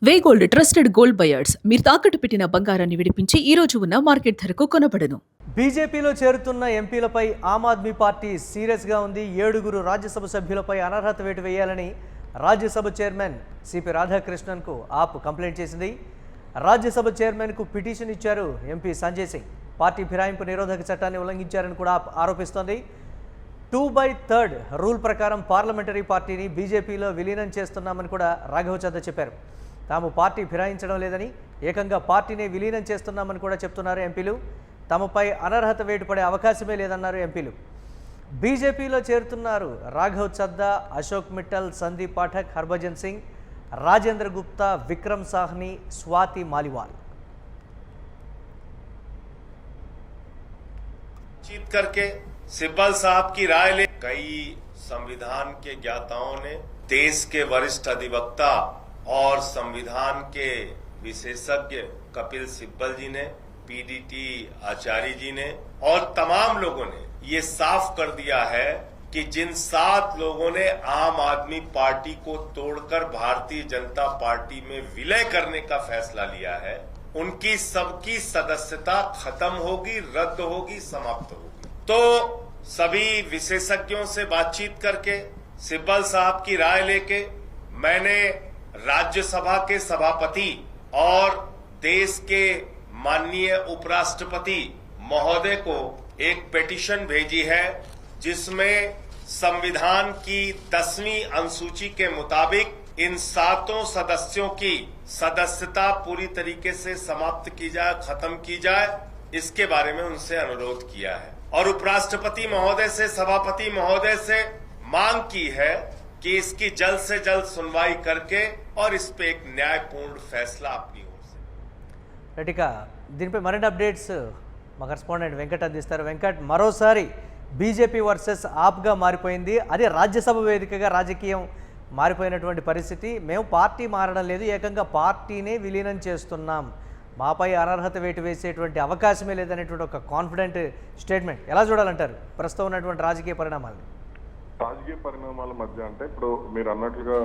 వేగోల్డ్ trusted gold buyers మీరు తాకట్టు పెట్టిన బంగారాన్ని విడిపించి ఈ రోజు ఉన్న మార్కెట్ ధరకు కొనబడను. బీజేపీలో చేరుతున్న ఎంపీలపై ఆమ్ ఆద్మీ పార్టీ సీరియస్గా ఉంది. 7 రాజ్యసభ సభ్యులపై అనర్హత వేటు వేయాలని రాజ్యసభ చైర్మన్ సిపి రాధాకృష్ణన్కు ఆప్ కంప్లైంట్ చేసింది. రాజ్యసభ చైర్మన్కు పిటిషన్ ఇచ్చారు ఎంపీ సంజయ్ సింగ్. పార్టీ ఫిరాయింపు నిరోధక చట్టాన్ని ఉల్లంఘించారని కూడా ఆప్ ఆరోపిస్తోంది. 2/3 రూల్ ప్రకారం పార్లమెంటరీ పార్టీని బీజేపీలో విలీనం చేస్తున్నామని కూడా రాఘవ చద్దా చెప్పారు. తాము పార్టీ ఫిరాయించడం లేదని, ఏకంగా పార్టీని విలీనం చేస్తున్నామని కూడా చెప్తున్నారు ఎంపీలు. తమపై అనర్హత వేటు పడే అవకాశమే లేదన్నారు ఎంపీలు. బీజేపీలో చేరుతున్నారు రాఘవ్ చద్దా, అశోక్ మిట్టల్, సందీప్ పాఠక్, హర్భజన్ సింగ్, రాజేంద్ర గుప్తా, విక్రమ్ సాహ్ని, స్వాతి మాలివాల్. जीत करके सिब्बल साहब की राय ले कई संविधान के ज्ञाताओं ने, देश के वरिष्ठ अधिवक्ता और संविधान के विशेषज्ञ कपिल सिब्बल जी ने, पीडीटी आचार्य जी ने और तमाम लोगों ने ये साफ कर दिया है कि जिन 7 लोगों ने आम आदमी पार्टी को तोड़कर भारतीय जनता पार्टी में विलय करने का फैसला लिया है, उनकी सबकी सदस्यता खत्म होगी, रद्द होगी, समाप्त होगी. तो सभी विशेषज्ञों से बातचीत करके, सिब्बल साहब की राय लेके, मैंने राज्यसभा के सभापति और देश के माननीय उपराष्ट्रपति महोदय को एक पिटीशन भेजी है, जिसमें संविधान की 10वीं अनुसूची के मुताबिक इन 7 सदस्यों की सदस्यता पूरी तरीके से समाप्त की जाए, खत्म की जाए, इसके बारे में उनसे अनुरोध किया है. और उपराष्ट्रपति महोदय से, सभापति महोदय से मांग की है कि इसकी जल्द से जल्द सुनवाई करके और इस पे एक न्यायपूर्ण फैसला अपनी ओर से. రెటికా దీనిపై మరిన్ని అప్డేట్స్ మా కరెస్పాండెంట్ వెంకట్ అందిస్తారు. వెంకట్, మరోసారి బీజేపీ వర్సెస్ ఆప్గా మారిపోయింది. అదే రాజ్యసభ వేదికగా రాజకీయం మారిపోయినటువంటి పరిస్థితి. మేము పార్టీ మారడం లేదు, ఏకంగా పార్టీనే విలీనం చేస్తున్నాం, మాపై అనర్హత వేటు వేసేటువంటి అవకాశమే లేదనేటువంటి ఒక కాన్ఫిడెంట్ స్టేట్మెంట్. ఎలా చూడాలంటారు ప్రస్తుతం ఉన్నటువంటి రాజకీయ పరిణామాలని? రాజకీయ పరిణామాల మధ్య అంటే ఇప్పుడు మీరు అన్నట్లుగా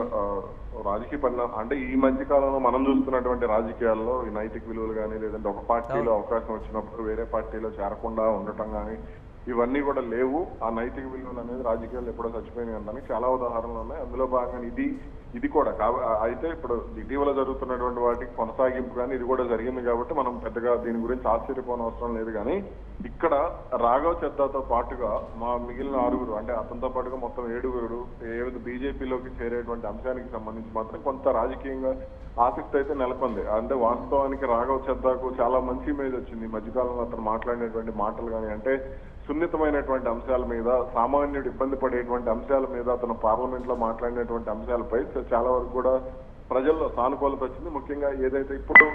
రాజకీయ పరిణామం అంటే ఈ మధ్య కాలంలో మనం చూస్తున్నటువంటి రాజకీయాల్లో ఈ నైతిక విలువలు కానీ, లేదంటే ఒక పార్టీలో అవకాశం వచ్చినప్పుడు వేరే పార్టీలో చేరకుండా ఉండటం కానీ, ఇవన్నీ కూడా లేవు. ఆ నైతిక విలువలు అనేది రాజకీయాలు ఎప్పుడో చచ్చిపోయినాయి అనడానికి చాలా ఉదాహరణలు ఉన్నాయి. అందులో భాగంగా ఇది కూడా అయితే ఇప్పుడు ఇటీవల జరుగుతున్నటువంటి వాటికి కొనసాగింపు కానీ ఇది కూడా జరిగింది కాబట్టి మనం పెద్దగా దీని గురించి ఆశ్చర్యపోనవసరం లేదు. కానీ ఇక్కడ రాఘవ్ చద్దాతో పాటుగా మా మిగిలిన 6 అంటే అతనితో పాటుగా మొత్తం 7 బీజేపీలోకి చేరేటువంటి అంశానికి సంబంధించి మాత్రం కొంత రాజకీయంగా ఆసక్తి అయితే నెలకొంది. అంటే వాస్తవానికి రాఘవ్ చద్దాకు చాలా మంచి ఇమేజ్ వచ్చింది ఈ మధ్యకాలంలో. అతను మాట్లాడినటువంటి మాటలు కానీ, అంటే సున్నితమైనటువంటి అంశాల మీద, సామాన్యుడు ఇబ్బంది పడేటువంటి అంశాల మీద అతను పార్లమెంట్ లో మాట్లాడినటువంటి అంశాలపై చాలా వరకు కూడా ప్రజల్లో సానుకూలత వచ్చింది. ముఖ్యంగా ఏదైతే ఇప్పుడు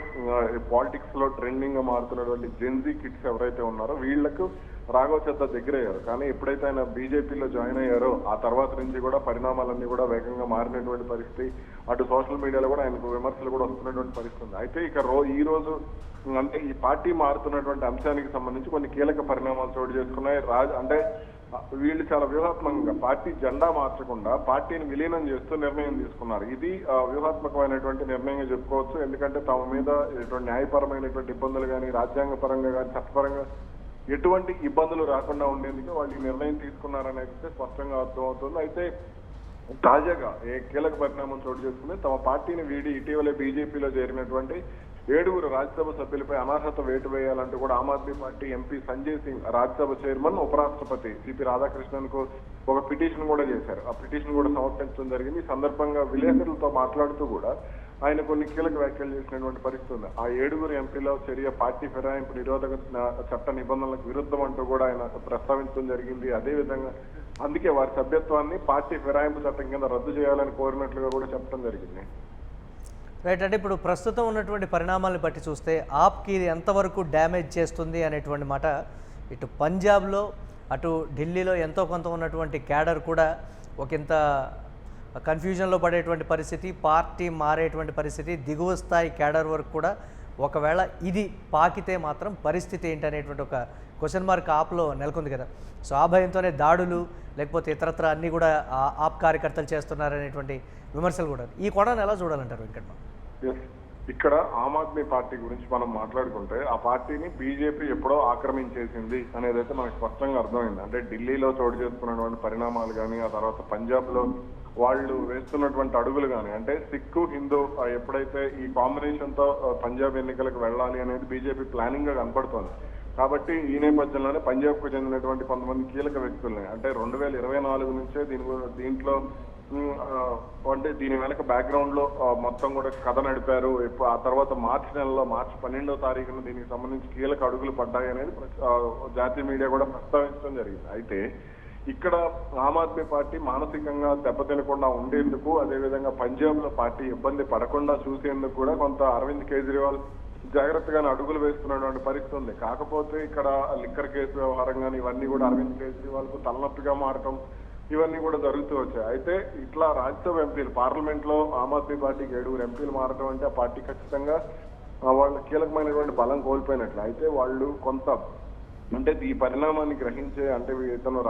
పాలిటిక్స్ లో ట్రెండింగ్ గా మారుతున్నటువంటి జెన్జీ కిడ్స్ ఎవరైతే ఉన్నారో వీళ్లకు రాఘవ్ చద్దా దగ్గరయ్యారు. కానీ ఎప్పుడైతే ఆయన బీజేపీలో జాయిన్ అయ్యారో ఆ తర్వాత నుంచి కూడా పరిణామాలన్నీ కూడా వేగంగా మారినటువంటి పరిస్థితి. అటు సోషల్ మీడియాలో కూడా ఆయనకు విమర్శలు కూడా వస్తున్నటువంటి పరిస్థితి ఉంది. అయితే ఇక ఈ రోజు అంటే ఈ పార్టీ మారుతున్నటువంటి అంశానికి సంబంధించి కొన్ని కీలక పరిణామాలు చోటు చేసుకున్నాయి. అంటే వీళ్ళు చాలా వ్యూహాత్మకంగా పార్టీ జెండా మార్చకుండా పార్టీని విలీనం చేస్తూ నిర్ణయం తీసుకున్నారు. ఇది వ్యూహాత్మకమైనటువంటి నిర్ణయంగా చెప్పుకోవచ్చు. ఎందుకంటే తమ మీద ఎటువంటి న్యాయపరమైనటువంటి ఇబ్బందులు కానీ, రాజ్యాంగ పరంగా కానీ, చట్టపరంగా ఎటువంటి ఇబ్బందులు రాకుండా ఉండేందుకు వాళ్ళు ఈ నిర్ణయం తీసుకున్నారనేది స్పష్టంగా అర్థమవుతుంది. అయితే తాజాగా కీలక పరిణామం చోటు చేసుకుని తమ పార్టీని వీడి ఇటీవలే బీజేపీలో చేరినటువంటి 7 రాజ్యసభ సభ్యులపై అనర్హత వేటు వేయాలంటూ కూడా Aam Aadmi party MP Sanjay Singh Rajya Sabha chairman, ఉపరాష్ట్రపతి సిపి రాధాకృష్ణన్ కు ఒక పిటిషన్ కూడా చేశారు. ఆ పిటిషన్ కూడా సమర్పించడం జరిగింది. ఈ సందర్భంగా విలేకరులతో మాట్లాడుతూ కూడా ఆయన కొన్ని కీలక వ్యాఖ్యలు చేసినటువంటి పరిస్థితి ఉంది. ఆ 7 ఎంపీల చర్య పార్టీ ఫిరాయింపు నిరోధక చట్ట నిబంధనలకు విరుద్ధం అంటూ కూడా ఆయన ప్రస్తావించడం జరిగింది. అదేవిధంగా అందుకే వారి సభ్యత్వాన్ని పార్టీ ఫిరాయింపు చట్టం కింద రద్దు చేయాలని కోరినట్లుగా కూడా చెప్పడం జరిగింది. రైట్, అంటే ఇప్పుడు ప్రస్తుతం ఉన్నటువంటి పరిణామాలను బట్టి చూస్తే ఆప్కి ఇది ఎంతవరకు డ్యామేజ్ చేస్తుంది అనేటువంటి మాట. ఇటు పంజాబ్లో, అటు ఢిల్లీలో ఎంతో కొంత ఉన్నటువంటి క్యాడర్ కూడా ఒకంత కన్ఫ్యూజన్లో పడేటువంటి పరిస్థితి, పార్టీ మారేటువంటి పరిస్థితి, దిగువ స్థాయి క్యాడర్ వరకు కూడా ఒకవేళ ఇది పాకితే మాత్రం పరిస్థితి ఏంటి అనేటువంటి ఒక క్వశ్చన్ మార్క్ ఆప్లో నెలకొంది కదా. సో ఆ భయంతోనే దాడులు లేకపోతే ఇతరత్ర అన్నీ కూడా ఆప్ కార్యకర్తలు చేస్తున్నారనేటువంటి విమర్శలు కూడా. ఈ కోణాన్ని ఎలా చూడాలంటారు వెంకట్మ? Yes. ఇక్కడ ఆమ్ ఆద్మీ పార్టీ గురించి మనం మాట్లాడుకుంటే ఆ పార్టీని బీజేపీ ఎప్పుడో ఆక్రమించేసింది అనేదైతే మనకు స్పష్టంగా అర్థమైంది. అంటే ఢిల్లీలో చోటు చేసుకున్నటువంటి పరిణామాలు కానీ, ఆ తర్వాత పంజాబ్ లో వాళ్ళు వేస్తున్నటువంటి అడుగులు కానీ, అంటే సిక్కు హిందూ ఎప్పుడైతే ఈ కాంబినేషన్ తో పంజాబ్ ఎన్నికలకు వెళ్ళాలి అనేది బీజేపీ ప్లానింగ్ గా కనపడుతోంది. కాబట్టి ఈ నేపథ్యంలోనే పంజాబ్ కు చెందినటువంటి కొంతమంది కీలక వ్యక్తుల్ని, అంటే 2024 నుంచే దీంట్లో అంటే దీని వెనక బ్యాక్గ్రౌండ్ లో మొత్తం కూడా కథ నడిపారు. ఆ తర్వాత మార్చి 12వ తారీఖున దీనికి సంబంధించి కీలక అడుగులు పడ్డాయి అనేది జాతీయ మీడియా కూడా ప్రస్తావించడం జరిగింది. అయితే ఇక్కడ ఆమ్ ఆద్మీ పార్టీ మానసికంగా దెబ్బతినకుండా ఉండేందుకు, అదేవిధంగా పంజాబ్ లో పార్టీ ఇబ్బంది పడకుండా చూసేందుకు కూడా కొంత అరవింద్ కేజ్రీవాల్ జాగ్రత్తగానే అడుగులు వేస్తున్నటువంటి పరిస్థితి ఉంది. కాకపోతే ఇక్కడ లిక్కర్ కేసు వ్యవహారం కానీ ఇవన్నీ కూడా అరవింద్ కేజ్రీవాల్ కు తలనొప్పిగా మారటం ఇవన్నీ కూడా జరుగుతూ వచ్చాయి. అయితే ఇట్లా రాజ్యసభ ఎంపీలు, పార్లమెంట్ లో ఆమ్ ఆద్మీ పార్టీకి 7 ఎంపీలు మారటం అంటే ఆ పార్టీ ఖచ్చితంగా వాళ్ళ కీలకమైనటువంటి బలం కోల్పోయినట్లు. అయితే వాళ్ళు కొంత అంటే ఈ పరిణామాన్ని గ్రహించే, అంటే ఇతను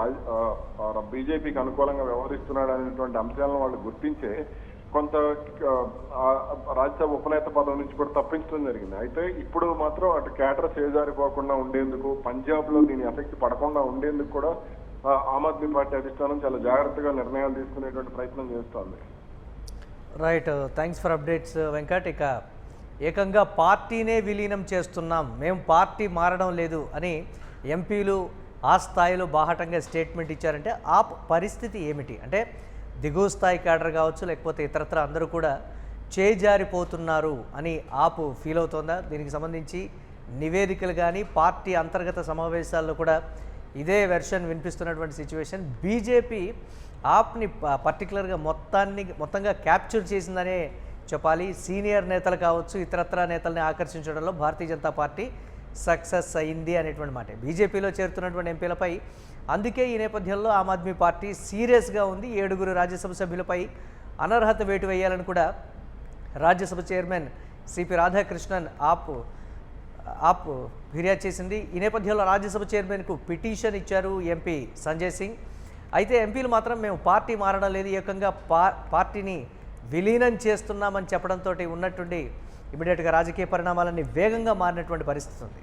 బీజేపీకి అనుకూలంగా వ్యవహరిస్తున్నాడు అనేటువంటి అంశాలను వాళ్ళు గుర్తించే కొంత రాజ్యసభ ఉపనేత పదవి నుంచి కూడా తప్పించడం జరిగింది. అయితే ఇప్పుడు మాత్రం అటు కేటర్ చేజారిపోకుండా ఉండేందుకు, పంజాబ్ లో దీని ఎఫెక్ట్ పడకుండా ఉండేందుకు కూడా ఆమ్ ఆద్మీ పార్టీ అధిష్టానం చాలా జాగ్రత్తగా నిర్ణయాలు తీసుకునేటువంటి ప్రయత్నం చేస్తోంది. Right, thanks for updates Venkat. ఇక ఏకంగా పార్టీనే విలీనం చేస్తున్నాం, మేము పార్టీ మారడం లేదు అని ఎంపీలు ఆ స్థాయిలో బాహటంగా స్టేట్మెంట్ ఇచ్చారంటే ఆ పరిస్థితి ఏమిటి? అంటే దిగువ స్థాయి క్యాడర్ కావచ్చు, లేకపోతే ఇతరత్ర అందరూ కూడా చేజారిపోతున్నారు అని ఆపు ఫీల్ అవుతోందా? దీనికి సంబంధించి నివేదికలు కానీ పార్టీ అంతర్గత సమావేశాల్లో కూడా ఇదే వెర్షన్ వినిపిస్తున్నటువంటి సిచ్యువేషన్. బీజేపీ ఆప్ని పర్టికులర్గా మొత్తంగా క్యాప్చర్ చేసిందనే చెప్పాలి. సీనియర్ నేతలు కావచ్చు, ఇతరత్ర నేతల్ని ఆకర్షించడంలో భారతీయ జనతా పార్టీ సక్సెస్ అయింది అనేటువంటి మాట బీజేపీలో చేరుతున్నటువంటి ఎంపీలపై. అందుకే ఈ నేపథ్యంలో ఆమ్ ఆద్మీ పార్టీ సీరియస్గా ఉంది. 7 రాజ్యసభ సభ్యులపై అనర్హత వేటు వేయాలని కూడా రాజ్యసభ చైర్మన్ సిపి రాధాకృష్ణన్ ఆప్ ఫిర్యాదు చేసింది. ఈ నేపథ్యంలో రాజ్యసభ చైర్మన్కు పిటిషన్ ఇచ్చారు ఎంపీ సంజయ్ సింగ్. అయితే ఎంపీలు మాత్రం మేము పార్టీ మారడం లేదు, ఏకంగా పార్టీని విలీనం చేస్తున్నామని చెప్పడంతో ఉన్నట్టుండి ఇమీడియట్గా రాజకీయ పరిణామాలన్నీ వేగంగా మారినటువంటి పరిస్థితి ఉంది.